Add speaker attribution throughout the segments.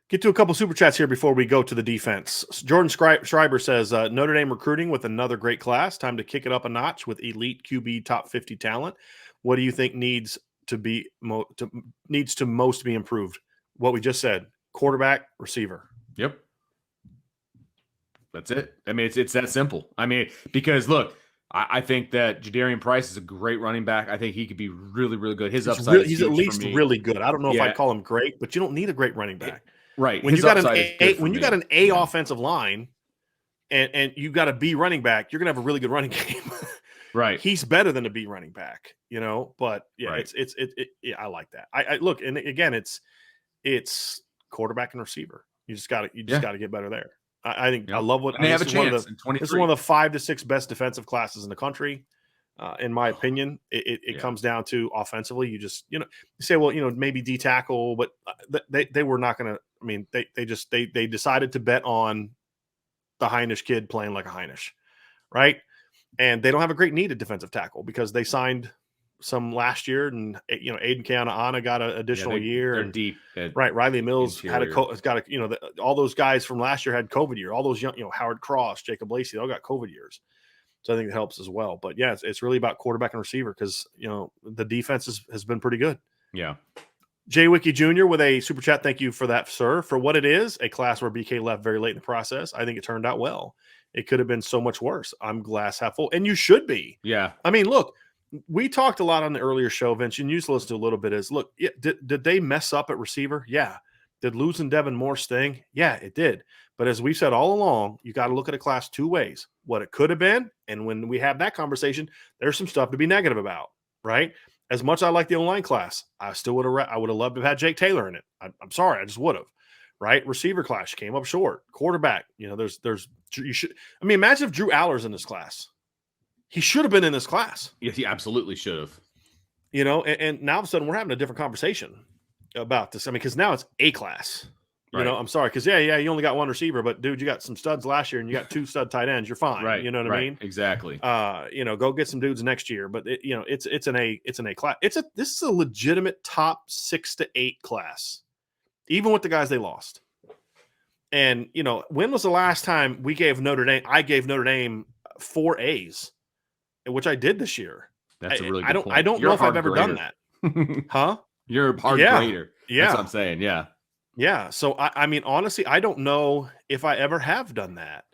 Speaker 1: Get to a couple super chats here before we go to the defense. Jordan Schreiber says, Notre Dame recruiting with another great class. Time to kick it up a notch with elite QB top 50 talent. What do you think needs to most be improved? What we just said, quarterback, receiver.
Speaker 2: Yep. That's it. I mean, it's that simple. I mean, because look, I think that Jadarian Price is a great running back. I think he could be really, really good. His upside is
Speaker 1: he's
Speaker 2: huge
Speaker 1: at least
Speaker 2: for me.
Speaker 1: really good. I don't know if I'd call him great, but you don't need a great running back.
Speaker 2: Right.
Speaker 1: When you got an A offensive line and you got a B running back, you're gonna have a really good running game.
Speaker 2: Right.
Speaker 1: He's better than a B running back, but yeah,
Speaker 2: right.
Speaker 1: I like that. I look, and again, it's quarterback and receiver. You just got to get better there. I think I love what
Speaker 2: and they have a chance.
Speaker 1: This is one of the 5 to 6 best defensive classes in the country. In my opinion, it comes down to offensively. You just, you say, well, maybe D tackle, but they were not going to. I mean, they decided to bet on the Heinisch kid playing like a Heinisch, right? And they don't have a great need at defensive tackle because they signed some last year, and Aiden Keanaaina got an additional year.
Speaker 2: They're
Speaker 1: and
Speaker 2: deep.
Speaker 1: Right, Riley Mills all those guys from last year had COVID year. All those young, Howard Cross, Jacob Lacey, they all got COVID years. So I think it helps as well. But yeah, it's really about quarterback and receiver because the defense has been pretty good.
Speaker 2: Yeah.
Speaker 1: Jay Wiki Jr. with a super chat. Thank you for that, sir. For what it is, a class where BK left very late in the process. I think it turned out well. It could have been so much worse. I'm glass half full, and you should be.
Speaker 2: Yeah.
Speaker 1: I mean, look, we talked a lot on the earlier show, Vince, and you used to listen to a little bit. Did they mess up at receiver? Yeah. Did losing Devin Moore sting? Yeah, it did. But as we've said all along, you got to look at a class 2 ways. What it could have been, and when we have that conversation, there's some stuff to be negative about, right? As much as I like the online class, I still would have. I would have loved to have had Jake Taylor in it. I'm sorry, I just would have. Right, receiver class came up short. Quarterback, there's. You should. I mean, imagine if Drew Aller's in this class. He should have been in this class.
Speaker 2: Yes, he absolutely should have.
Speaker 1: And now all of a sudden we're having a different conversation about this. I mean, because now it's A class.
Speaker 2: Right.
Speaker 1: I'm sorry, because you only got one receiver, but dude, you got some studs last year and you got 2 stud tight ends. You're fine.
Speaker 2: Right.
Speaker 1: You know what I mean?
Speaker 2: Exactly.
Speaker 1: Go get some dudes next year. But it's an A class. This is a legitimate top 6 to 8 class, even with the guys they lost. And when was the last time I gave Notre Dame 4 A's, which I did this year.
Speaker 2: That's a really good point.
Speaker 1: I don't know if I've ever done that. Huh?
Speaker 2: You're a hard grader.
Speaker 1: Yeah.
Speaker 2: That's what I'm saying. Yeah.
Speaker 1: Yeah. So, I mean, honestly, I don't know if I ever have done that.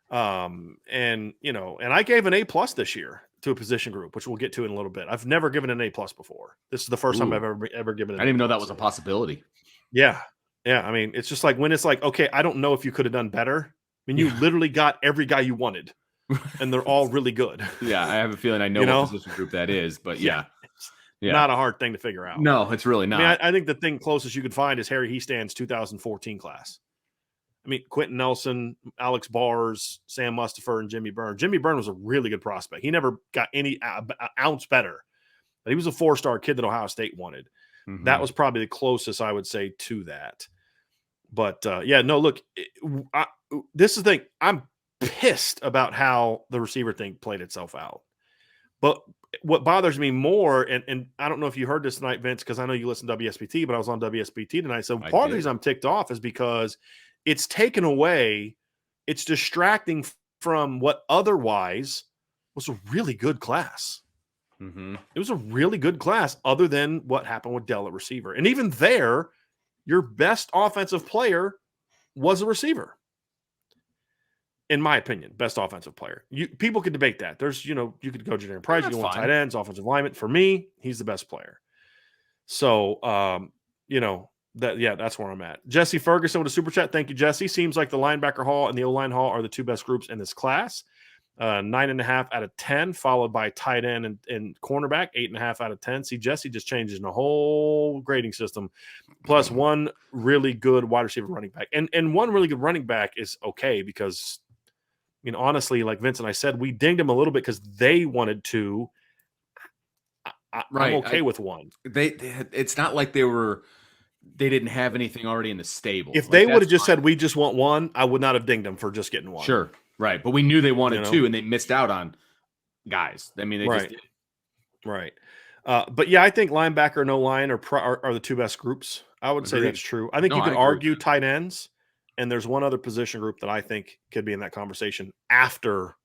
Speaker 1: And I gave an A+ this year to a position group, which we'll get to in a little bit. I've never given an A+ before. This is the first time I've ever given it.
Speaker 2: I didn't even know that was a possibility.
Speaker 1: Yeah. Yeah. I mean, it's just like when it's like, okay, I don't know if you could have done better. I mean, you literally got every guy you wanted. And they're all really good.
Speaker 2: Yeah, I have a feeling I know what position group that is, but yeah.
Speaker 1: Not a hard thing to figure out.
Speaker 2: No, it's really not.
Speaker 1: I mean, I think the thing closest you could find is Harry Heastand's 2014 class. I mean, Quentin Nelson, Alex Bars, Sam Mustipher, and Jimmy Byrne. Jimmy Byrne was a really good prospect. He never got any ounce better. But he was a 4-star kid that Ohio State wanted. Mm-hmm. That was probably the closest I would say to that. But, look, this is the thing. I'm pissed about how the receiver thing played itself out. But what bothers me more, and I don't know if you heard this tonight, Vince, because I know you listen to WSBT, but I was on WSBT tonight. So part of the reason I'm ticked off is because it's taken away, it's distracting from what otherwise was a really good class.
Speaker 2: Mm-hmm.
Speaker 1: It was a really good class other than what happened with Dell at receiver. And even there, your best offensive player was a receiver. In my opinion, best offensive player. People could debate that. There's, you could go Jadarian Price, you can go tight ends, offensive lineman. For me, he's the best player. So, that's where I'm at. Jesse Ferguson with a super chat. Thank you, Jesse. Seems like the linebacker hall and the O-line hall are the 2 best groups in this class. 9.5 out of 10, followed by tight end and cornerback, 8.5 out of 10. See, Jesse just changes the whole grading system. Plus 1 really good wide receiver running back. And 1 really good running back is okay because, I mean, honestly, like Vince and I said, we dinged him a little bit because they wanted to. I'm okay with 1.
Speaker 2: It's not like they didn't have anything already in the stable.
Speaker 1: If they would have just said, we just want 1, I would not have dinged them for just getting 1.
Speaker 2: Sure. Right. But we knew they wanted 2 and they missed out on guys. I mean, they just did.
Speaker 1: Right. But yeah, I think linebacker and O-line are the 2 best groups. I would say
Speaker 2: Agreed.
Speaker 1: that's true. I think
Speaker 2: No,
Speaker 1: you
Speaker 2: I
Speaker 1: could
Speaker 2: agree with
Speaker 1: argue tight ends, and there's one other position group that I think could be in that conversation after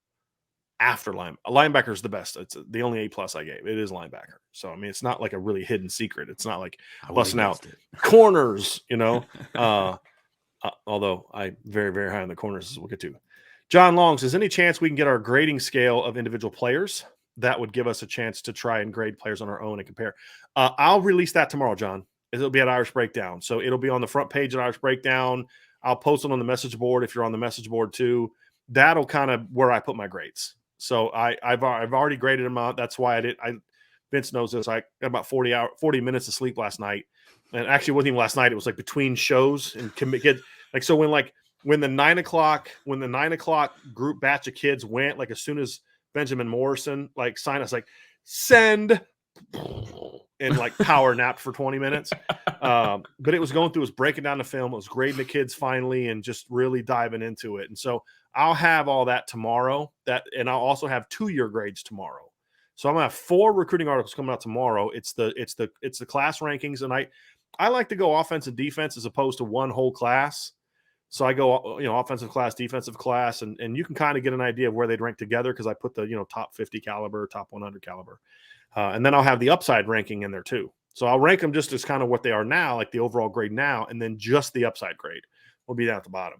Speaker 1: linebacker is the best. It's the only A+ I gave. It is linebacker. So I mean, it's not like a really hidden secret. It's not like
Speaker 2: I would've
Speaker 1: busting out
Speaker 2: guessed it.
Speaker 1: corners, although I very, very high on the corners, as we'll get to. John Longs, is any chance we can get our grading scale of individual players? That would give us a chance to try and grade players on our own and compare. I'll release that tomorrow, John. It'll be at Irish Breakdown. So it'll be on the front page at Irish Breakdown. I'll post it on the message board if you're on the message board too. That'll kind of where I put my grades. So I've already graded them out. That's why Vince knows this. I got about 40 minutes of sleep last night. And actually it wasn't even last night. It was like between shows and so when the 9 o'clock group batch of kids went, like as soon as Benjamin Morrison signed us, send and power napped for 20 minutes. But it was breaking down the film. It was grading the kids finally and just really diving into it. And so I'll have all that tomorrow. And I'll also have 2-year grades tomorrow. So I'm gonna have 4 recruiting articles coming out tomorrow. It's the class rankings, and I like to go offense and defense as opposed to one whole class. So I go, offensive class, defensive class, and you can kind of get an idea of where they'd rank together because I put the, top 50 caliber, top 100 caliber. And then I'll have the upside ranking in there too. So I'll rank them just as kind of what they are now, like the overall grade now, and then just the upside grade will be down at the bottom.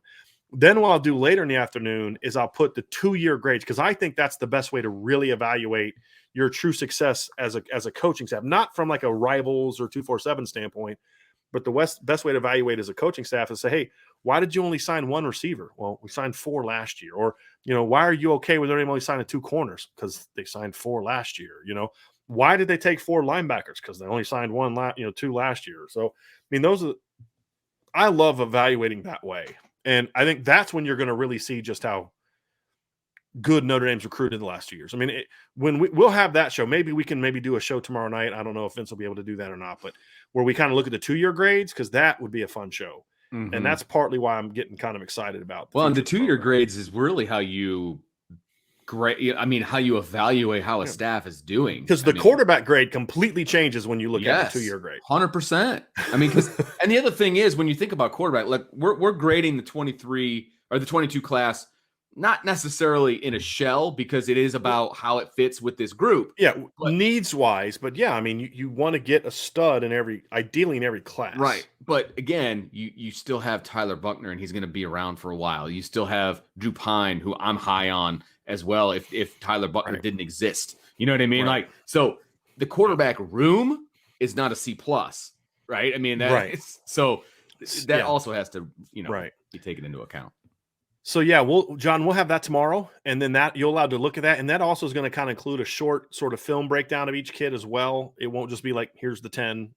Speaker 1: Then what I'll do later in the afternoon is I'll put the 2-year grades because I think that's the best way to really evaluate your true success as a coaching staff, not from like a Rivals or 247 standpoint, but the best way to evaluate as a coaching staff is say, hey, why did you only sign 1 receiver? Well, we signed 4 last year. Or, why are you okay with only signing 2 corners? Because they signed 4 last year. Why did they take 4 linebackers? Because they only signed 2 last year. So, I mean, I love evaluating that way. And I think that's when you're going to really see just how good Notre Dame's recruited in the last 2 years. I mean, when we'll have that show, maybe we can do a show tomorrow night. I don't know if Vince will be able to do that or not, but where we kind of look at the 2-year grades, because that would be a fun show. Mm-hmm. And that's partly why I'm getting kind of excited about.
Speaker 2: And the 2-year grades is really how you how you evaluate how a staff is doing.
Speaker 1: Because the quarterback grade completely changes when you look at the 2-year grade.
Speaker 2: 100%. I mean, and the other thing is when you think about quarterback, like we're grading the 23 or the 22 class, not necessarily in a shell because it is about how it fits with this group.
Speaker 1: Yeah, needs wise, but yeah, I mean, you want to get a stud ideally in every class.
Speaker 2: Right. But again, you still have Tyler Buckner and he's going to be around for a while. You still have Drew Pine, who I'm high on as well if Tyler Buckner didn't exist. You know what I mean?
Speaker 1: Right.
Speaker 2: So the quarterback room is not a C+, right? I mean, so that also has to, be taken into account.
Speaker 1: So yeah, John, we'll have that tomorrow, and then that you're allowed to look at that, and that also is going to kind of include a short sort of film breakdown of each kid as well. It won't just be like here's the 10,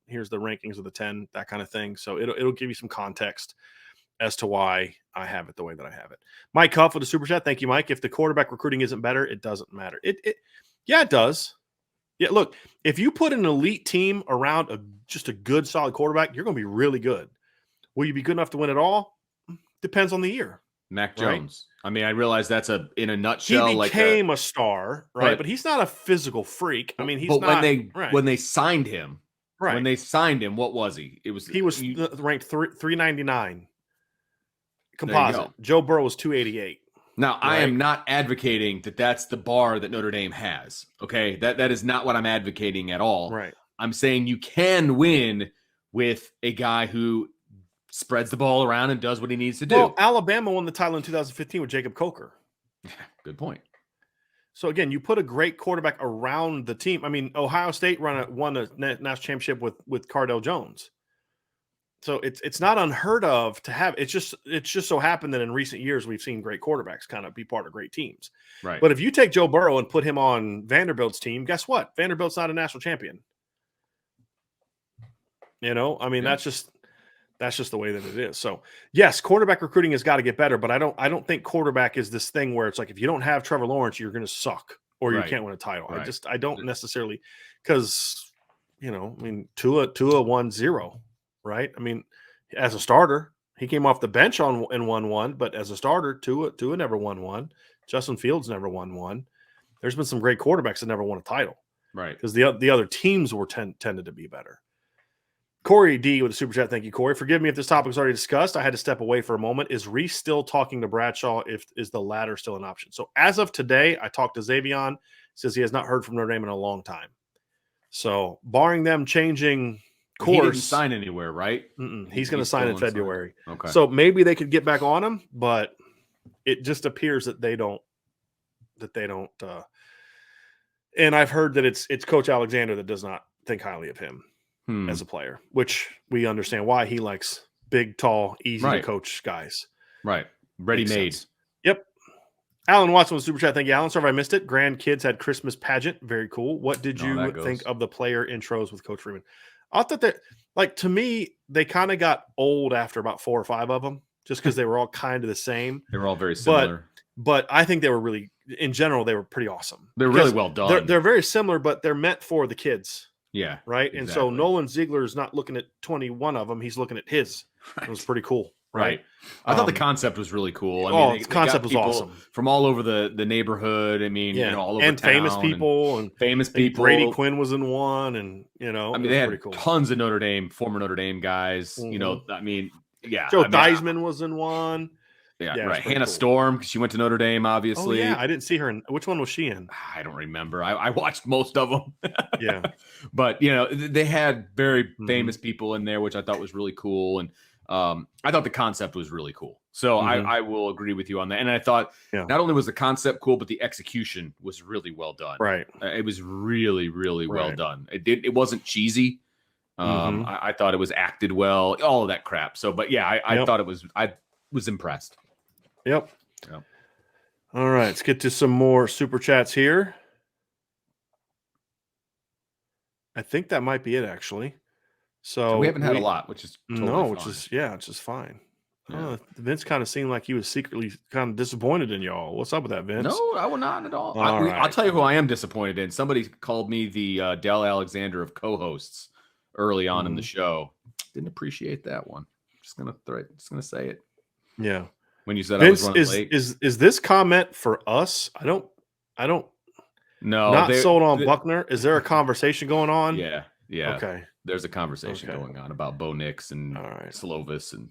Speaker 1: here's the rankings of the 10, that kind of thing. So it'll give you some context as to why I have it the way that I have it. Mike Huff with a super chat, thank you, Mike. If the quarterback recruiting isn't better, it doesn't matter. It does. Yeah, look, if you put an elite team around just a good solid quarterback, you're going to be really good. Will you be good enough to win it all? Depends on the year.
Speaker 2: Mac Jones. Right? I mean, I realize that's in a nutshell.
Speaker 1: He became a star, right? But he's not a physical freak. I mean, he's not.
Speaker 2: When they signed him, what was he?
Speaker 1: He was ranked 399 composite. Joe Burrow was 288.
Speaker 2: Now, I am not advocating that that's the bar that Notre Dame has. Okay, that is not what I'm advocating at all.
Speaker 1: Right.
Speaker 2: I'm saying you can win with a guy who spreads the ball around and does what he needs to do.
Speaker 1: Well, Alabama won the title in 2015 with Jacob Coker.
Speaker 2: Good point.
Speaker 1: So again, you put a great quarterback around the team. I mean, Ohio State won a national championship with Cardell Jones. So it's not unheard of to have. It's just so happened that in recent years we've seen great quarterbacks kind of be part of great teams.
Speaker 2: Right.
Speaker 1: But if you take Joe Burrow and put him on Vanderbilt's team, guess what? Vanderbilt's not a national champion. I mean, that's just the way that it is. So yes, quarterback recruiting has got to get better, but I don't think quarterback is this thing where it's like, if you don't have Trevor Lawrence, you're going to suck or you can't win a title. Right. I don't necessarily, because, I mean, Tua 1-0, right? I mean, as a starter, he came off the bench and won one, but as a starter, Tua never won one. Justin Fields never won one. There's been some great quarterbacks that never won a title.
Speaker 2: Right.
Speaker 1: Because the other teams were tended to be better. Corey D with a super chat. Thank you, Corey. Forgive me if this topic was already discussed. I had to step away for a moment. Is Reese still talking to Bradshaw? Is the latter still an option? So as of today, I talked to Xavion. Says he has not heard from Notre Dame in a long time. So barring them changing course,
Speaker 2: he didn't sign anywhere, right?
Speaker 1: He's going to sign in February.
Speaker 2: Okay.
Speaker 1: So maybe they could get back on him, but it just appears that they don't. And I've heard that it's Coach Alexander that does not think highly of him as a player, which we understand why. He likes big, tall, easy to coach guys.
Speaker 2: Right. Ready-made.
Speaker 1: Yep. Alan Watson with super chat. Thank you, Alan. Sorry if I missed it. Grandkids had Christmas pageant. Very cool. What did you think of the player intros with Coach Freeman? I thought that, like, to me, they kind of got old after about 4 or 5 of them, just because they were all kind of the same.
Speaker 2: They were all very similar.
Speaker 1: But I think they were really, in general, they were pretty awesome.
Speaker 2: They're really well done.
Speaker 1: They're very similar, but they're meant for the kids.
Speaker 2: Yeah.
Speaker 1: Right.
Speaker 2: Exactly.
Speaker 1: And so Nolan Ziegler is not looking at 21 of them. He's looking at his. Right. It was pretty cool. Right.
Speaker 2: I thought the concept was really cool. I mean,
Speaker 1: the concept was awesome.
Speaker 2: From all over the neighborhood. I mean, all over
Speaker 1: and
Speaker 2: town.
Speaker 1: Famous people. Brady Quinn was in one. And,
Speaker 2: I mean, they had tons of former Notre Dame guys.
Speaker 1: Mm-hmm.
Speaker 2: I mean,
Speaker 1: Joe Theismann was in one.
Speaker 2: Yeah, right. Hannah Storm, because she went to Notre Dame, obviously.
Speaker 1: Oh, yeah, I didn't see her. Which one was she in?
Speaker 2: I don't remember. I watched most of them.
Speaker 1: Yeah.
Speaker 2: But, they had very famous people in there, which I thought was really cool. And I thought the concept was really cool. So I will agree with you on that. And I thought not only was the concept cool, but the execution was really well done.
Speaker 1: Right.
Speaker 2: It was really, really well done. It wasn't cheesy. I thought it was acted well, all of that crap. So, but yeah, I thought I was impressed.
Speaker 1: Yep. All right, let's get to some more super chats here. I think that might be it, actually. So
Speaker 2: we haven't had a lot, which is totally
Speaker 1: fine. Which is fine. Yeah. Vince kind of seemed like he was secretly kind of disappointed in y'all. What's up with that, Vince?
Speaker 2: No, I will not at all. I'll tell you who I am disappointed in. Somebody called me the Dell Alexander of co-hosts early on in the show. Didn't appreciate that one. Just gonna say it.
Speaker 1: Yeah.
Speaker 2: When you said
Speaker 1: Vince,
Speaker 2: I was running late.
Speaker 1: Is this comment for us? I don't
Speaker 2: No,
Speaker 1: not sold on Buckner. Is there a conversation going on?
Speaker 2: Yeah.
Speaker 1: Okay.
Speaker 2: There's a conversation going on about Bo Nix and Slovis and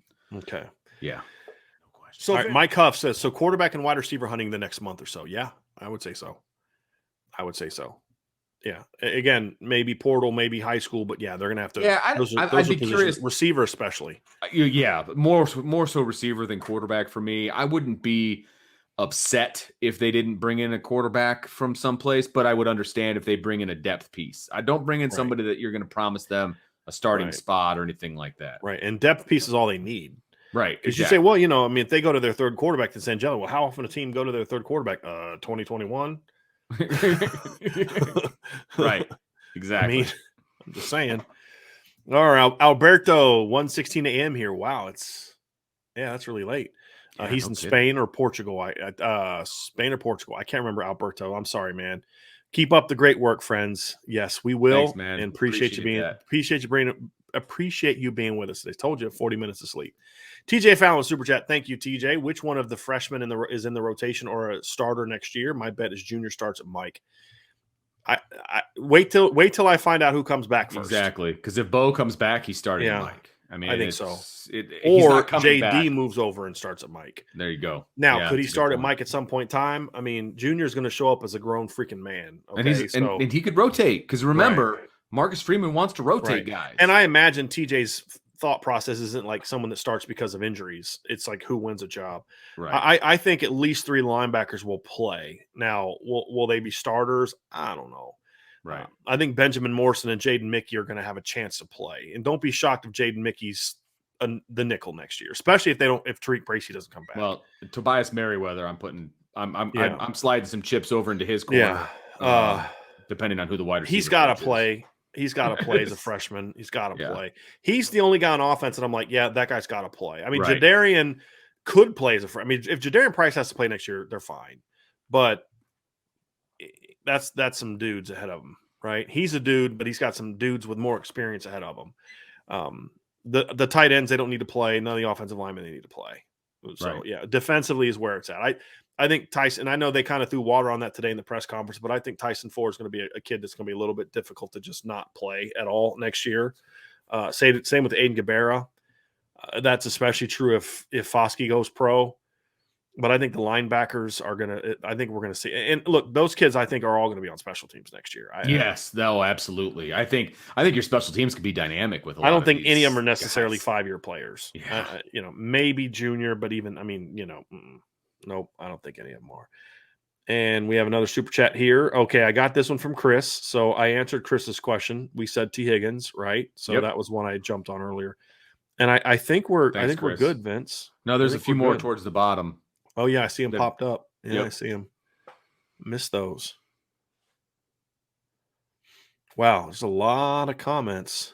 Speaker 2: yeah. No question.
Speaker 1: So Mike Huff says, so quarterback and wide receiver hunting the next month or so. Yeah, I would say so. Yeah. Again, maybe portal, maybe high school, but yeah, they're gonna have to.
Speaker 2: Yeah, I'd be curious.
Speaker 1: Receiver, especially.
Speaker 2: Yeah, more so receiver than quarterback for me. I wouldn't be upset if they didn't bring in a quarterback from someplace, but I would understand if they bring in a depth piece. I don't bring in somebody that you're going to promise them a starting spot or anything like that.
Speaker 1: Right, and depth piece is all they need.
Speaker 2: Right,
Speaker 1: because you say, well, if they go to their third quarterback to San Jello, well, how often a team go to their third quarterback? 2021.
Speaker 2: Right. Exactly.
Speaker 1: I'm just saying. All right, Alberto, 1:16 a.m. here. Wow, that's really late. He's in Spain or Portugal. Spain or Portugal. I can't remember, Alberto. I'm sorry, man. Keep up the great work, friends. Yes, we will.
Speaker 2: Thanks, man.
Speaker 1: And appreciate you being with us today. Told you 40 minutes of sleep. TJ Fallon, super chat. Thank you, TJ. Which one of the freshmen is in the rotation or a starter next year? My bet is Junior starts at Mike. I wait till I find out who comes back first.
Speaker 2: Exactly, because if Bo comes back, he's starting at Mike. I mean,
Speaker 1: I think so.
Speaker 2: Or
Speaker 1: JD moves over and starts at Mike.
Speaker 2: There you go.
Speaker 1: Now, could he start at Mike at some point in time? I mean, Junior's going to show up as a grown freaking man. Okay?
Speaker 2: And he could rotate, because remember, Marcus Freeman wants to rotate guys.
Speaker 1: And I imagine TJ's thought process isn't like someone that starts because of injuries. It's like who wins a job.
Speaker 2: Right.
Speaker 1: I think at least 3 linebackers will play. Now, will they be starters? I don't know.
Speaker 2: Right.
Speaker 1: I think Benjamin Morrison and Jaden Mickey are going to have a chance to play. And don't be shocked if Jaden Mickey's the nickel next year, especially if Tariq Bracy doesn't come back.
Speaker 2: Well, Tobias Merriweather, I'm sliding some chips over into his corner. Depending on who the wide receiver.
Speaker 1: He's got to play. He's got to play as a freshman. He's got to play. He's the only guy on offense that I'm like, yeah, that guy's got to play. I mean, Jadarian could play as a freshman. I mean, if Jadarian Price has to play next year, they're fine. But that's some dudes ahead of him, right? He's a dude, but he's got some dudes with more experience ahead of him. The tight ends, they don't need to play. None of the offensive linemen, they need to play. So, defensively is where it's at. I think Tyson, I know they kind of threw water on that today in the press conference, but I think Tyson Ford is going to be a kid that's going to be a little bit difficult to just not play at all next year. Same with Aiden Gabera. That's especially true if Foskey goes pro. But I think the linebackers are gonna. I think we're gonna see. And look, those kids I think are all gonna be on special teams next year.
Speaker 2: Yes, no, absolutely. I think your special teams could be dynamic with a lot
Speaker 1: I don't
Speaker 2: of
Speaker 1: think any of them are
Speaker 2: these
Speaker 1: necessarily
Speaker 2: guys.
Speaker 1: 5-year players.
Speaker 2: Yeah.
Speaker 1: Maybe junior, but even nope. I don't think any of them are. And we have another super chat here. Okay, I got this one from Chris. So I answered Chris's question. We said T. Higgins, right? So
Speaker 2: Yep.
Speaker 1: that was one I jumped on earlier. And I think we're
Speaker 2: Thanks,
Speaker 1: we're
Speaker 2: Chris.
Speaker 1: good, Vince.
Speaker 2: No, there's a few more towards the bottom.
Speaker 1: Oh yeah, I see them popped up. Yeah,
Speaker 2: Yep.
Speaker 1: I see them. Missed those. Wow, there's a lot of comments.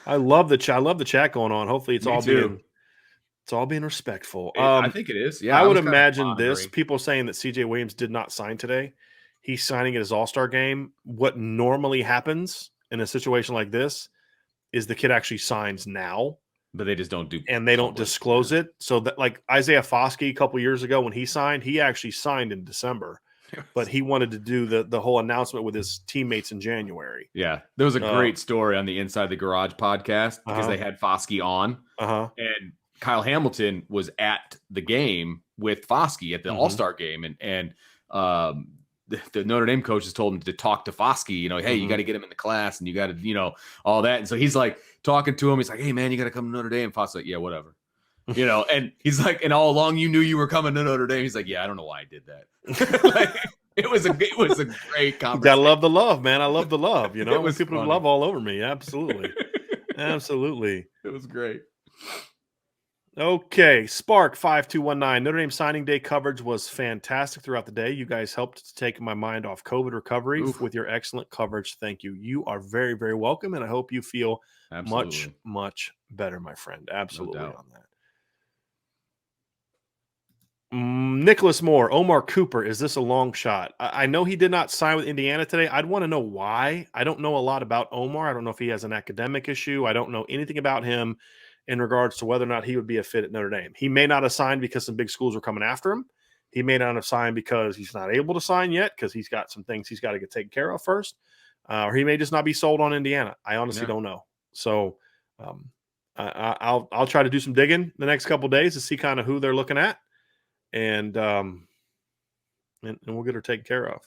Speaker 1: I love the chat. I love the chat going on. Hopefully, it's all being respectful.
Speaker 2: I think it is. Yeah,
Speaker 1: I would
Speaker 2: was kind of
Speaker 1: imagine this.
Speaker 2: monitoring.
Speaker 1: People saying that CJ Williams did not sign today. He's signing at his All-Star game. What normally happens in a situation like this is the kid actually signs now,
Speaker 2: But they just don't do,
Speaker 1: and they don't disclose it. So that, like Isaiah Foskey a couple years ago when he signed, he actually signed in December, but he wanted to do the whole announcement with his teammates in January.
Speaker 2: Yeah, there was a great story on the Inside the Garage podcast because they had Foskey on, and Kyle Hamilton was at the game with Foskey at the All-Star game, and the Notre Dame coaches told him to talk to Foskey, hey, you got to get him in the class and you got to, all that. And so he's like talking to him. He's like, hey man, you got to come to Notre Dame. Foskey's like, yeah, whatever. And he's like, and all along you knew you were coming to Notre Dame. He's like, yeah, I don't know why I did that. It was a great conversation.
Speaker 1: You gotta love the love, man. I love the love.
Speaker 2: It was
Speaker 1: people
Speaker 2: funny.
Speaker 1: love all over me. Absolutely. Absolutely.
Speaker 2: It was great.
Speaker 1: Okay, Spark 5219. Notre Dame signing day coverage was fantastic throughout the day. You guys helped to take my mind off COVID recovery with your excellent coverage. Thank you. You are very, very welcome, and I hope you feel much, much better, my friend. Absolutely on that. Nicholas Moore, Omar Cooper, is this a long shot? I know he did not sign with Indiana today. I'd want to know why. I don't know a lot about Omar. I don't know if he has an academic issue. I don't know anything about him in regards to whether or not he would be a fit at Notre Dame. He may not have signed because some big schools are coming after him. He may not have signed because he's not able to sign yet because he's got some things he's got to get taken care of first. Or he may just not be sold on Indiana. I honestly don't know. So I'll try to do some digging the next couple of days to see kind of who they're looking at. And we'll get her taken care of.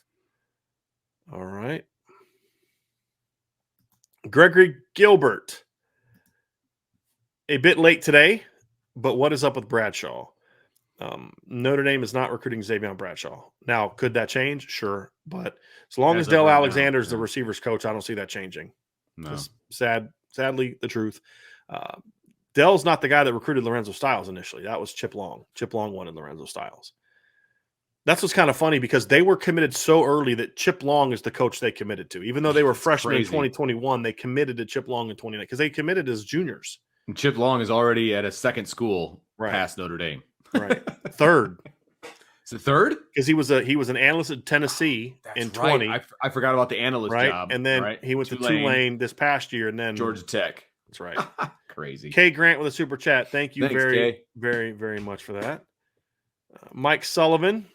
Speaker 1: All right. Gregory Gilbert. A bit late today, but what is up with Bradshaw? Notre Dame is not recruiting Xavier Bradshaw. Now, could that change? Sure. But as long as Dell Alexander is the receivers coach, I don't see that changing. No. Just sadly, the truth. Dell's not the guy that recruited Lorenzo Styles initially. That was Chip Long. Chip Long wanted Lorenzo Styles. That's what's kind of funny because they were committed so early that Chip Long is the coach they committed to. Even though they were freshmen in 2021, they committed to Chip Long in 2019 because they committed as juniors.
Speaker 2: And Chip Long is already at a second school past Notre Dame.
Speaker 1: Right. Third.
Speaker 2: Is it third?
Speaker 1: Because he was an analyst at Tennessee in 20.
Speaker 2: I forgot about the analyst job.
Speaker 1: And then he went to Tulane this past year and then
Speaker 2: Georgia Tech.
Speaker 1: That's right.
Speaker 2: Crazy.
Speaker 1: K Grant with a super chat. Thank you.
Speaker 2: Thanks,
Speaker 1: very,
Speaker 2: Kay.
Speaker 1: very, very much for that. Mike Sullivan.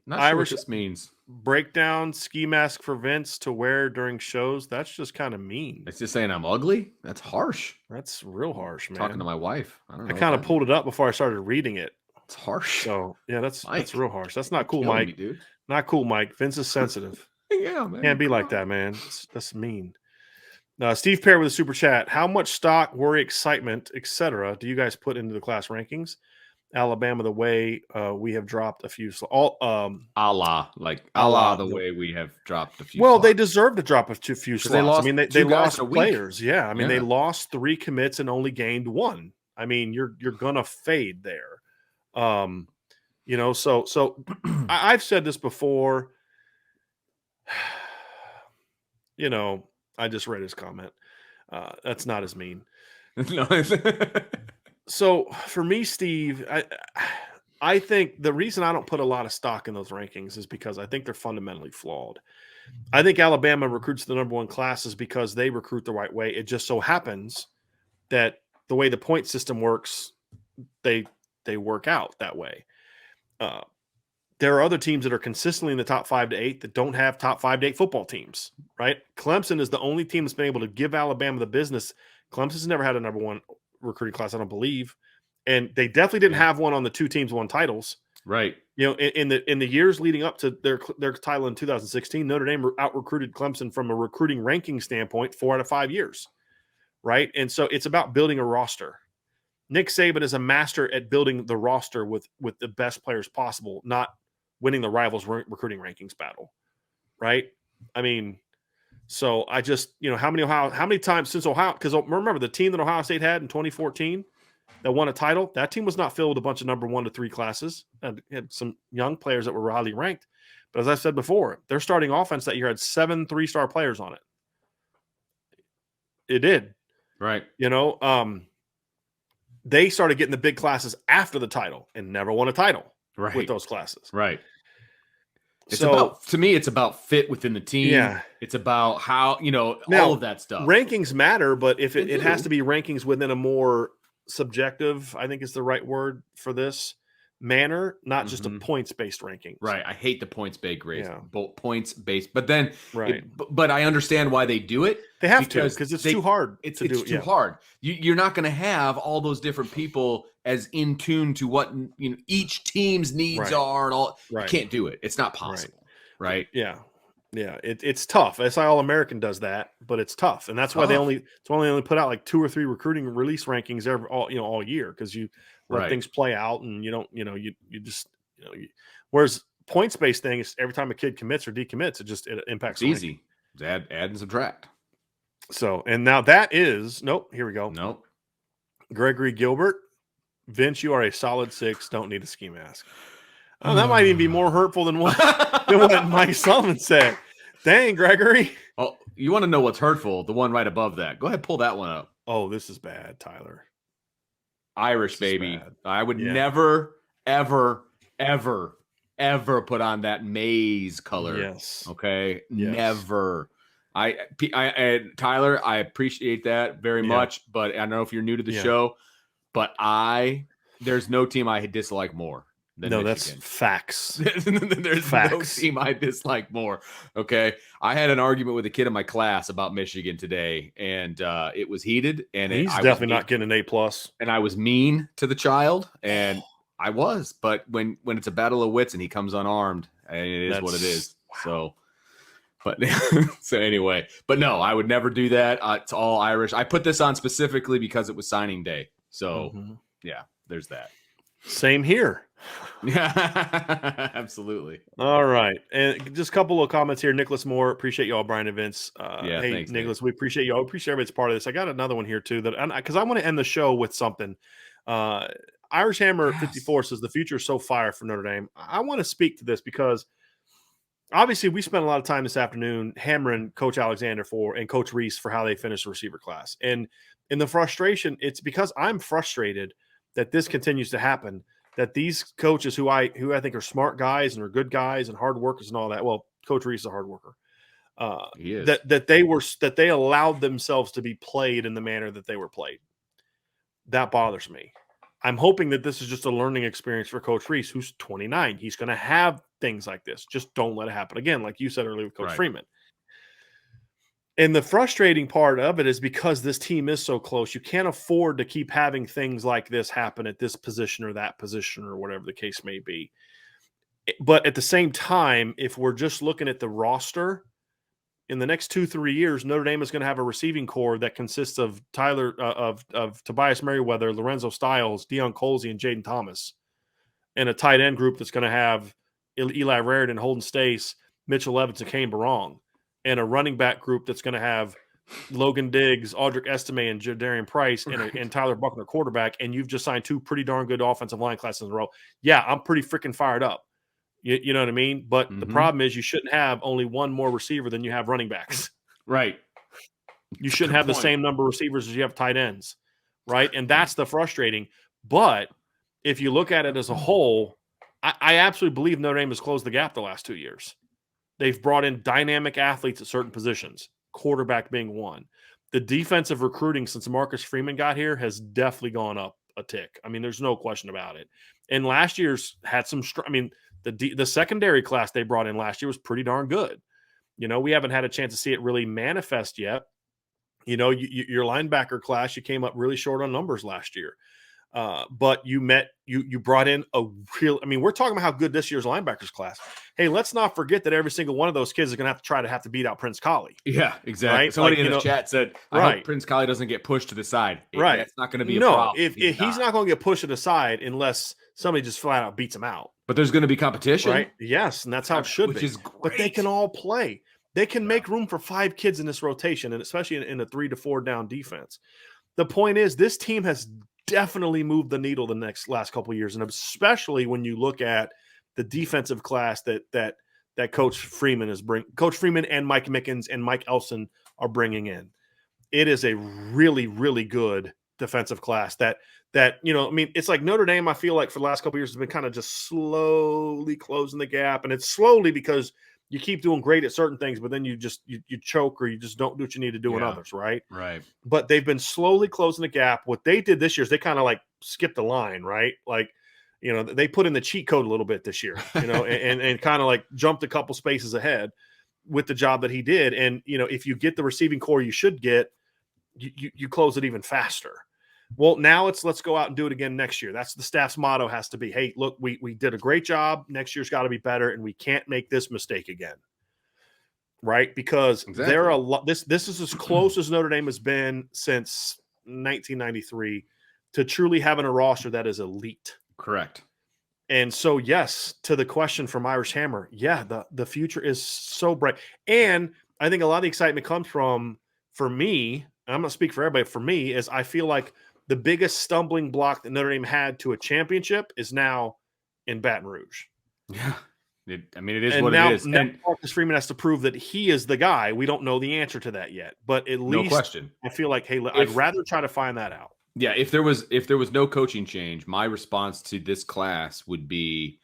Speaker 2: Not sure what this means.
Speaker 1: Breakdown ski mask for Vince to wear during shows. That's just kind of mean.
Speaker 2: It's just saying I'm ugly. That's harsh.
Speaker 1: That's real harsh, man.
Speaker 2: Talking to my wife. I don't know.
Speaker 1: I kind of pulled it up before I started reading it.
Speaker 2: It's harsh.
Speaker 1: So yeah, that's real harsh. That's not cool, Mike.
Speaker 2: Me, dude.
Speaker 1: Not cool, Mike. Vince is sensitive.
Speaker 2: Yeah, man.
Speaker 1: Can't be like that, man. That's mean. Steve Perry with a super chat. How much stock, worry, excitement, etc. do you guys put into the class rankings? Alabama, the way we have dropped a few.
Speaker 2: The way we have dropped a few.
Speaker 1: Well, they deserve to drop a few slots. They lost players. Yeah, they lost 3 commits and only gained 1. I mean, you're gonna fade there. So I've said this before. I just read his comment. That's not as mean.
Speaker 2: No.
Speaker 1: So for me, Steve, I think the reason I don't put a lot of stock in those rankings is because I think they're fundamentally flawed. I think Alabama recruits the number 1 classes because they recruit the right way. It just so happens that the way the point system works, they work out that way. There are other teams that are consistently in the top 5 to 8 that don't have top 5 to 8 football teams, right? Clemson is the only team that's been able to give Alabama the business Clemson's never had a number one recruiting class, I don't believe. And they definitely didn't have one on the 2 teams won titles.
Speaker 2: Right.
Speaker 1: In the years leading up to their title in 2016, Notre Dame out recruited Clemson from a recruiting ranking standpoint 4 out of 5 years. Right. And so it's about building a roster. Nick Saban is a master at building the roster with the best players possible, not winning the rivals recruiting rankings battle. Right. I mean, so I just, how many times since Ohio, because remember the team that Ohio State had in 2014 that won a title, that team was not filled with a bunch of number 1 to 3 classes and had some young players that were highly ranked. But as I said before, their starting offense that year had 7 3-star players on it. It did.
Speaker 2: Right.
Speaker 1: They started getting the big classes after the title and never won a title with those classes.
Speaker 2: Right. To me, it's about fit within the team.
Speaker 1: Yeah.
Speaker 2: It's about how,
Speaker 1: now,
Speaker 2: all of that stuff.
Speaker 1: Rankings matter, but if it has to be rankings within a more subjective, I think is the right word for this manner, not just a points-based ranking.
Speaker 2: Right. I hate the points-based grades.
Speaker 1: Yeah.
Speaker 2: Points-based. But then,
Speaker 1: right.
Speaker 2: But I understand why they do it.
Speaker 1: They have to because it's too hard.
Speaker 2: It's too hard. You're not going to have all those different people as in tune to what each team's needs are and all. Right. You can't do it. It's not possible. Right.
Speaker 1: Yeah. Yeah. It's tough. SI All-American does that, but it's tough, and that's why they only put out like 2 or 3 recruiting release rankings all year because you let things play out and whereas points-based things, every time a kid commits or decommits, it impacts.
Speaker 2: It's easy. Add and subtract.
Speaker 1: So, and now that is here we go.
Speaker 2: Nope.
Speaker 1: Gregory Gilbert, Vince, you are a solid 6. Don't need a ski mask. Oh, that might even be more hurtful than what Mike Sullivan said. Dang, Gregory.
Speaker 2: Oh, you want to know what's hurtful? The one right above that. Go ahead, pull that one up.
Speaker 1: Oh, this is bad, Tyler.
Speaker 2: Irish, baby. I would never, ever, ever, ever put on that maize color.
Speaker 1: Yes.
Speaker 2: Okay. Yes. Never. Tyler, I appreciate that very much, but I don't know if you're new to the show, but there's no team I dislike more than Michigan.
Speaker 1: That's facts.
Speaker 2: There's no team I dislike more. Okay. I had an argument with a kid in my class about Michigan today, and it was heated. And
Speaker 1: he's definitely not getting an A+.
Speaker 2: And I was mean to the child, and I was. But when it's a battle of wits and he comes unarmed, it is what it is. Wow. So. But so anyway, but no, I would never do that. It's all Irish. I put this on specifically because it was signing day. So yeah, there's that.
Speaker 1: Same here.
Speaker 2: Yeah, absolutely.
Speaker 1: All right. And just a couple of comments here. Nicholas Moore, appreciate y'all, Bryan and Vince. Hey,
Speaker 2: thanks,
Speaker 1: Nicholas, we appreciate y'all. Appreciate everybody's part of this. I got another one here too, because I want to end the show with something. Irish Hammer 54 says the future is so fire for Notre Dame. I want to speak to this because obviously we spent a lot of time this afternoon hammering Coach Alexander and Coach Reese for how they finished the receiver class. And in the frustration, it's because I'm frustrated that this continues to happen, that these coaches who I think are smart guys and are good guys and hard workers and all that. Well, Coach Reese is a hard worker.
Speaker 2: He is.
Speaker 1: That they allowed themselves to be played in the manner that they were played. That bothers me. I'm hoping that this is just a learning experience for Coach Reese, who's 29. He's going to have things like this. Just don't let it happen again, like you said earlier with Coach Freeman. And the frustrating part of it is because this team is so close, you can't afford to keep having things like this happen at this position or that position or whatever the case may be. But at the same time, if we're just looking at the roster, in the next 2-3 years, Notre Dame is going to have a receiving core that consists of of Tobias Merriweather, Lorenzo Stiles, Deion Colsey, and Jaden Thomas, and a tight end group that's going to have Eli Raridan, Holden Stace, Mitchell Evans, and Kane Barong, and a running back group that's going to have Logan Diggs, Audric Estime, and Jadarian Price, and Tyler Buckner quarterback, and you've just signed 2 pretty darn good offensive line classes in a row. Yeah, I'm pretty freaking fired up. You know what I mean? But the problem is you shouldn't have only one more receiver than you have running backs.
Speaker 2: Right.
Speaker 1: You shouldn't have the same number of receivers as you have tight ends, right? And that's the frustrating. But if you look at it as a whole, I absolutely believe Notre Dame has closed the gap the last 2 years. They've brought in dynamic athletes at certain positions, quarterback being one. The defensive recruiting since Marcus Freeman got here has definitely gone up a tick. I mean, there's no question about it. And last year's had some the secondary class they brought in last year was pretty darn good. You know, we haven't had a chance to see it really manifest yet. Your linebacker class, you came up really short on numbers last year. But you brought in we're talking about how good this year's linebackers class. Hey, let's not forget that every single one of those kids is going to have to beat out Prince Collie.
Speaker 2: Yeah, exactly.
Speaker 1: Right?
Speaker 2: Somebody in the chat said, I hope Prince Collie doesn't get pushed to the side.
Speaker 1: Right.
Speaker 2: That's not going to be a problem.
Speaker 1: If he's not going to get pushed to the side unless somebody just flat out beats him out.
Speaker 2: But there's going to be competition.
Speaker 1: Right? Yes, and that's how it should be.
Speaker 2: Which is great.
Speaker 1: But they can all play. They can make room for 5 kids in this rotation, and especially in a 3 to 4 down defense. The point is, this team has definitely moved the needle the last couple of years, and especially when you look at the defensive class that Coach Freeman Coach Freeman and Mike Mickens and Mike Elson are bringing in. It is a really, really good defensive class it's like Notre Dame, I feel like for the last couple of years has been kind of just slowly closing the gap, and it's slowly because you keep doing great at certain things, but then you choke or you just don't do what you need to do in others, right?
Speaker 2: Right.
Speaker 1: But they've been slowly closing the gap. What they did this year is they kind of like skipped the line, right? Like, they put in the cheat code a little bit this year, and kind of like jumped a couple spaces ahead with the job that he did. And, if you get the receiving core you should get, you close it even faster. Well, now let's go out and do it again next year. That's the staff's motto has to be, hey, look, we did a great job. Next year's got to be better, and we can't make this mistake again. Right? Because there are a lot. This is as close as Notre Dame has been since 1993 to truly having a roster that is elite.
Speaker 2: Correct.
Speaker 1: And so, yes, to the question from Irish Hammer, the future is so bright. And I think a lot of the excitement comes from, for me, and I'm going to speak for everybody, for me, is I feel like the biggest stumbling block that Notre Dame had to a championship is now in Baton Rouge.
Speaker 2: Yeah. It is what it is.
Speaker 1: Now
Speaker 2: And
Speaker 1: Marcus Freeman has to prove that he is the guy. We don't know the answer to that yet. But at least
Speaker 2: no question.
Speaker 1: I feel like, hey, I'd rather try to find that out.
Speaker 2: Yeah, if there was no coaching change, my response to this class would be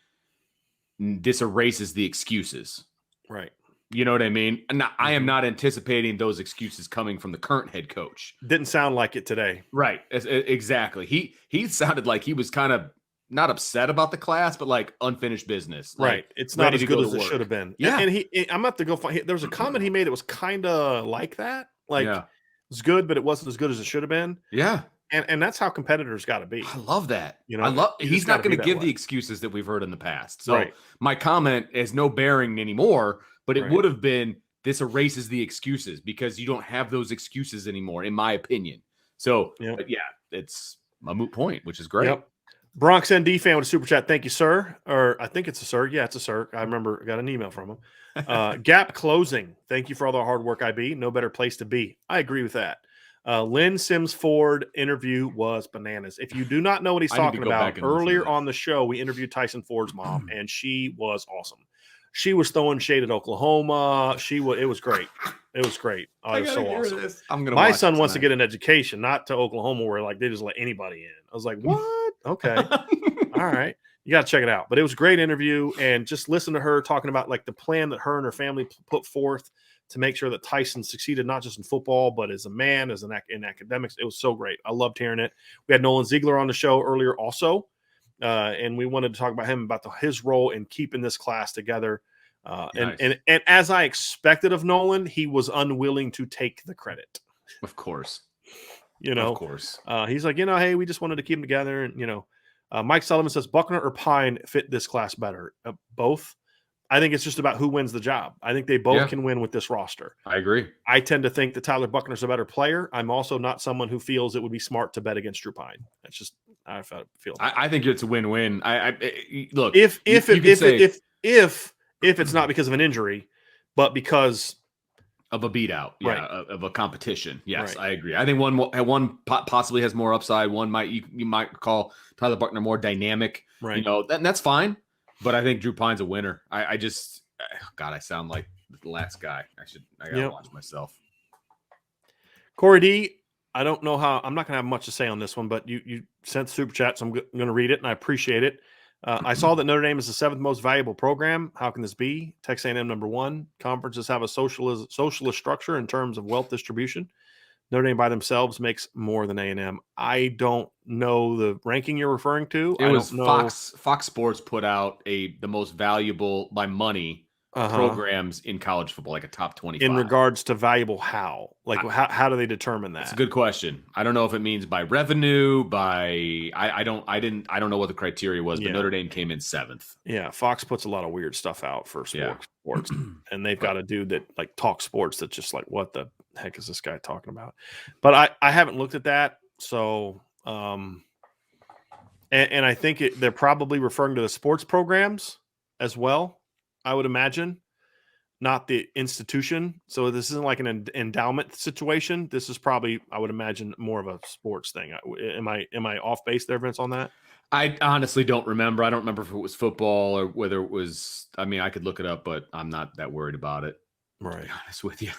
Speaker 2: this erases the excuses.
Speaker 1: Right.
Speaker 2: You know what I mean? I am not anticipating those excuses coming from the current head coach.
Speaker 1: Didn't sound like it today.
Speaker 2: Right. Exactly. He sounded like he was kind of not upset about the class, but like unfinished business. Like,
Speaker 1: right. It's not as good as it should have been.
Speaker 2: Yeah.
Speaker 1: And I'm going to have to go find – there was a comment he made that was kind of like that. Like, it was good, but it wasn't as good as it should have been.
Speaker 2: Yeah.
Speaker 1: And that's how competitors got to be.
Speaker 2: I love that.
Speaker 1: He's
Speaker 2: not going to give the excuses that we've heard in the past. So
Speaker 1: right.
Speaker 2: My comment has no bearing anymore, but it would have been this erases the excuses because you don't have those excuses anymore, in my opinion. So, it's a moot point, which is great.
Speaker 1: Yep. Bronx ND fan with a super chat. Thank you, sir. Or I think it's a sir. Yeah, it's a sir. I remember I got an email from him. Gap closing. Thank you for all the hard work, IB. No better place to be. I agree with that. Lynn Sims Ford interview was bananas. If you do not know what he's talking about, earlier on the show, we interviewed Tyson Ford's mom, and she was awesome. She was throwing shade at Oklahoma. It was great. It was great. Oh, it was so awesome.
Speaker 2: This. I'm gonna.
Speaker 1: My son wants to get an education, not to Oklahoma where like they just let anybody in. I was like, what? Okay, all right. You got to check it out. But it was a great interview, and just listen to her talking about like the plan that her and her family put forth to make sure that Tyson succeeded not just in football but as a man, in academics. It was so great. I loved hearing it. We had Nolan Ziegler on the show earlier also. And we wanted to talk about him about his role in keeping this class together.
Speaker 2: Nice.
Speaker 1: And as I expected of Nolan, he was unwilling to take the credit.
Speaker 2: Of course.
Speaker 1: Of course. He's like, hey, we just wanted to keep them together. And, Mike Sullivan says Buckner or Pine fit this class better. Both. I think it's just about who wins the job. I think they both can win with this roster.
Speaker 2: I agree.
Speaker 1: I tend to think that Tyler Buckner's a better player. I'm also not someone who feels it would be smart to bet against Drew Pine. That's just I feel.
Speaker 2: I think it's a win-win. Look,
Speaker 1: if it's not because of an injury, but because
Speaker 2: of a beat out,
Speaker 1: right.
Speaker 2: of a competition. Yes,
Speaker 1: right.
Speaker 2: I agree. I think one possibly has more upside. One you might call Tyler Buckner more dynamic.
Speaker 1: Right.
Speaker 2: That's fine. But I think Drew Pine's a winner. I sound like the last guy. I gotta watch myself.
Speaker 1: Corey D, I don't know how. I'm not gonna have much to say on this one, but you sent super chat, so I'm gonna read it, and I appreciate it. I saw that Notre Dame is the 7th most valuable program. How can this be? Texas A&M number 1. Conferences have a socialist structure in terms of wealth distribution. Notre Dame by themselves makes more than A&M. I don't know the ranking you're referring to.
Speaker 2: It was Fox Sports put out the most valuable by money programs in college football, like a top 25.
Speaker 1: In regards to valuable how? Like how do they determine that?
Speaker 2: That's a good question. I don't know if it means by revenue, by I don't know what the criteria was, but Notre Dame came in 7th.
Speaker 1: Yeah, Fox puts a lot of weird stuff out for sports. And they've got a dude that like talks sports that's just like, what the heck is this guy talking about? But I haven't looked at that. So and I think they're probably referring to the sports programs as well, I would imagine, not the institution. So this isn't like an endowment situation. This is probably, I would imagine, more of a sports thing. Am I off base there, Vince, on that?
Speaker 2: I honestly don't remember. I don't remember if it was football or whether it was. I mean, I could look it up, but I'm not that worried about it.
Speaker 1: Right.
Speaker 2: To be honest with you.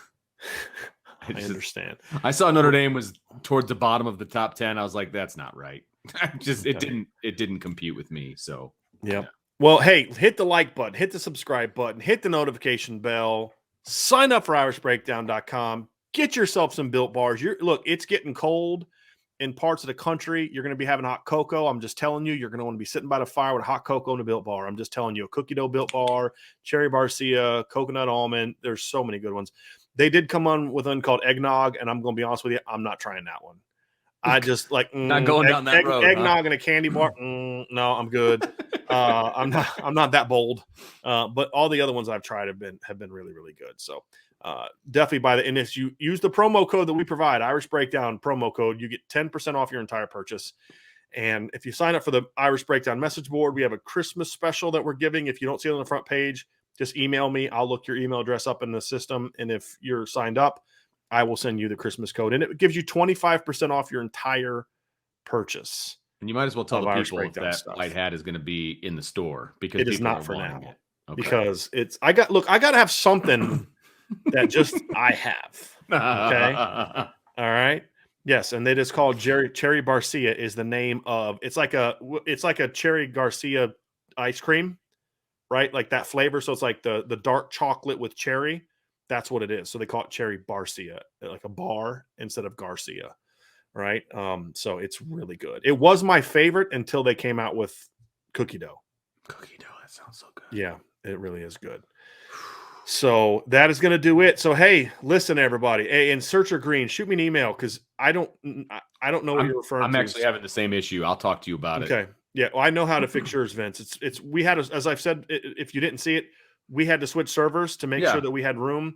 Speaker 1: I understand.
Speaker 2: I saw Notre Dame was towards the bottom of the top 10. I was like, that's not right. It didn't compute with me. So
Speaker 1: yeah. Well, hey, hit the like button, hit the subscribe button, hit the notification bell, sign up for irishbreakdown.com, get yourself some Built Bars. Look, it's getting cold in parts of the country. You're going to be having hot cocoa. I'm just telling you, you're going to want to be sitting by the fire with a hot cocoa and a Built Bar. I'm just telling you, a cookie dough Built Bar, cherry barcia, coconut almond. There's so many good ones. They did come on with one called eggnog, and I'm going to be honest with you, I'm not trying that one. I just like
Speaker 2: not going down that road.
Speaker 1: Eggnog and a candy bar. No, I'm good. I'm not that bold. But all the other ones I've tried have been really, really good. So definitely buy and if you use the promo code that we provide, Irish Breakdown promo code, you get 10% off your entire purchase. And if you sign up for the Irish Breakdown message board, we have a Christmas special that we're giving. If you don't see it on the front page, just email me. I'll look your email address up in the system. And if you're signed up, I will send you the Christmas code. And it gives you 25% off your entire purchase.
Speaker 2: And you might as well tell the people that white hat is going to be in the store, because
Speaker 1: it is not for now. Okay. Because I got to have something that just I have. Okay. All right. Yes. And it is called Cherry Barcia is the name of, it's like a Cherry Garcia ice cream, right? Like that flavor. So it's like the dark chocolate with cherry. That's what it is. So they call it Cherry Barcia, like a bar instead of Garcia. Right. So it's really good. It was my favorite until they came out with cookie dough.
Speaker 2: Cookie dough. That sounds so good.
Speaker 1: Yeah, it really is good. So that is going to do it. So, hey, listen, everybody. Hey, in Searcher Green, shoot me an email, because I don't know what you're referring to.
Speaker 2: I'm actually having the same issue. I'll talk to you about it.
Speaker 1: Okay. Yeah. Well, I know how to fix yours, Vince. We had, as I've said, if you didn't see it, we had to switch servers to make sure that we had room.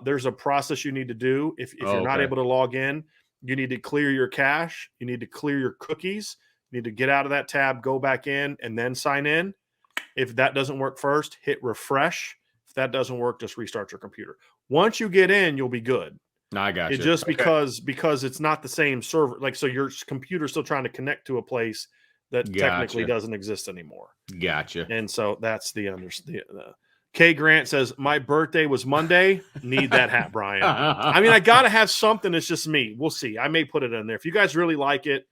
Speaker 1: There's a process you need to do. If you're not able to log in, you need to clear your cache. You need to clear your cookies. You need to get out of that tab, go back in, and then sign in. If that doesn't work first, hit refresh. If that doesn't work, just restart your computer. Once you get in, you'll be good.
Speaker 2: No, I got you.
Speaker 1: It's just because it's not the same server. Like, so your computer's still trying to connect to a place that technically doesn't exist anymore.
Speaker 2: Gotcha.
Speaker 1: And so that's the K Grant says, my birthday was Monday. Need that hat, Brian. I mean, I got to have something that's just me. We'll see. I may put it in there. If you guys really like it,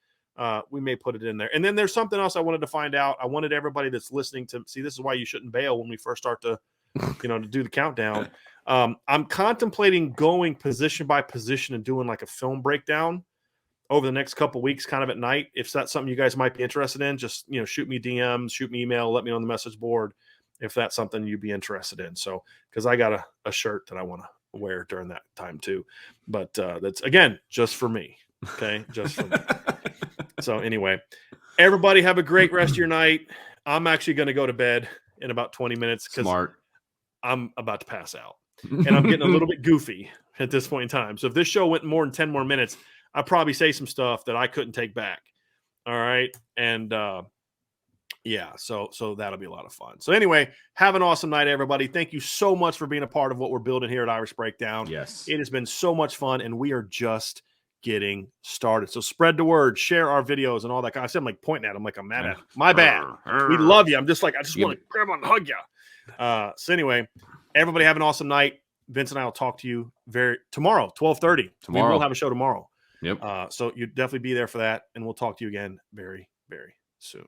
Speaker 1: we may put it in there. And then there's something else I wanted to find out. I wanted everybody that's listening to see, this is why you shouldn't bail when we first start to, to do the countdown. I'm contemplating going position by position and doing like a film breakdown over the next couple weeks, kind of at night. If that's something you guys might be interested in, just, shoot me DMs, shoot me email, let me know on the message board if that's something you'd be interested in. So, because I got a shirt that I want to wear during that time too. But that's, again, just for me. Okay. Just for me. So anyway, everybody have a great rest of your night. I'm actually going to go to bed in about 20 minutes because I'm about to pass out. And I'm getting a little bit goofy at this point in time. So if this show went more than 10 more minutes, I'd probably say some stuff that I couldn't take back. All right. And yeah, so that'll be a lot of fun. So anyway, have an awesome night, everybody. Thank you so much for being a part of what we're building here at Irish Breakdown.
Speaker 2: Yes.
Speaker 1: It has been so much fun, and we are just getting started. So spread the word, share our videos and all that. I said I'm like pointing at him like I'm mad at him. My bad. We love you. I'm just like, I just want to grab on and hug you. So anyway, everybody have an awesome night. Vince and I will talk to you tomorrow, 12:30. We will have a show tomorrow.
Speaker 2: Yep.
Speaker 1: So you definitely be there for that, and we'll talk to you again very, very soon.